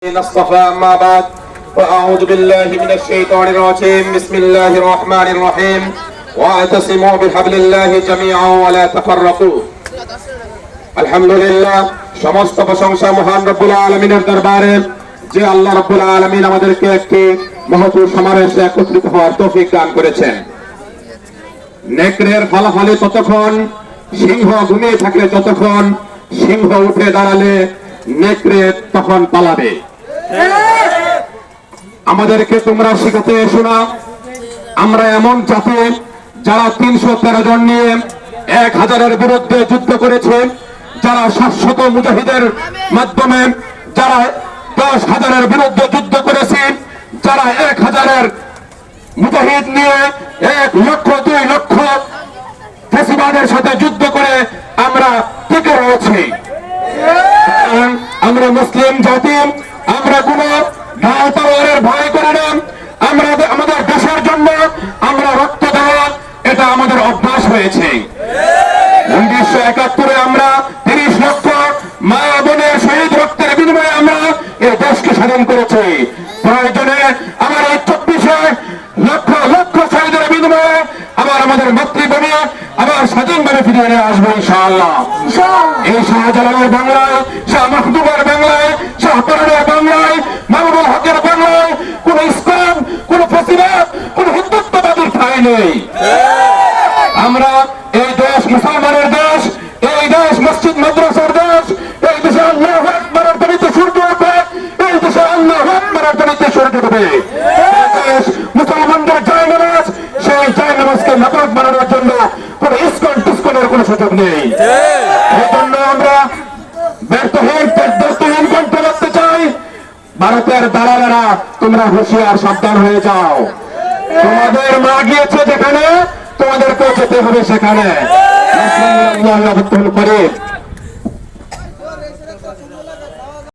اصطفى أما بعد فأعوذ بالله من الشيطان الرجيم بسم الله الرحمن الرحيم واعتصموا بحبل الله جميعا ولا تفرقوا الحمد لله সমস্ত প্রশংসা মহান রব্বুল আলামিনের দরবারে যে আল্লাহ রব্বুল আলামিন আমাদেরকে একটি মহৎ সমাবেশে একত্রিত হওয়ার তৌফিক দান করেছেন। নেকড়ের ফলাফলে ততক্ষণ, সিংহ ঘুমিয়ে থাকলে যতক্ষণ, সিংহ উঠে দাঁড়ালে নেকড়ে তখন পালাবে। আমাদেরকে তোমরা শিখাতে এসো না আমরা এমন জাতি যারা 313 জন নিয়ে 1000-এর বিরুদ্ধে যুদ্ধ করেছে, যারা 700 মুজাহিদের মাধ্যমে, যারা 10,000-এর বিরুদ্ধে যুদ্ধ করেছে, যারা 1000-এর মুজাহিদ নিয়ে 1 লক্ষ 2 লক্ষ ফ্যাসিবাদের সাথে যুদ্ধ করে আমরা টিকে রয়েছি। আমরা মুসলিম জাতি, আমরা কোনো ঢাল-তলোয়ারের ভয় করি না। আমরা আমাদের দেশের জন্য আমরা রক্ত দেওয়া, এটা আমাদের অভ্যাস হয়েছে। 1971-এ আমরা 30 লক্ষ মা বোনের শহীদ রক্তের বিনিময়ে আমরা এই দেশকে স্বাধীন করেছি। প্রয়োজনে আমার এই 24-এ লক্ষ লক্ষ শহীদের বিনিময়ে আবার আমাদের মাতৃভূমি আবার স্বাধীনভাবে ফিরিয়ে নিয়ে আসবো ইনশাআল্লাহ। এই শাহজালালের বাংলায়, শাহ মাহবুবের বাংলায়, শাহপরানের বাংলায়, মাহবুবুল হকের বাংলায় কোন ইসলাম, কোন ফ্যাসিবাদ, কোন হিন্দুত্ববাদীর ঠাঁই নেই। আমরা এই দেশ মুসলমানের দেশ, এই দেশ মসজিদ মাদ্রাসার দেশ, এই দেশে আল্লাহু আকবারের ধ্বনিতে সূর্য উঠবে, এই দেশে আল্লাহু আকবারের ধ্বনিতে সূর্য উঠবে। দেশ মুসলমানদের জায়নামাজ, সেই জায়নামাজকে নাপাক বানানোর জন্য কোন ইসকন টিসকনের কোন সুযোগ নেই। এই জন্য আমরা ব্যর্থহীন কণ্ঠ করতে চাই। ভারতের দালালেরা তোমরা হুঁশিয়ার, সাবধান হয়ে যাও। তোমাদের মা গিয়েছে যেখানে, তোমাদেরকেও যেতে হবে সেখানে।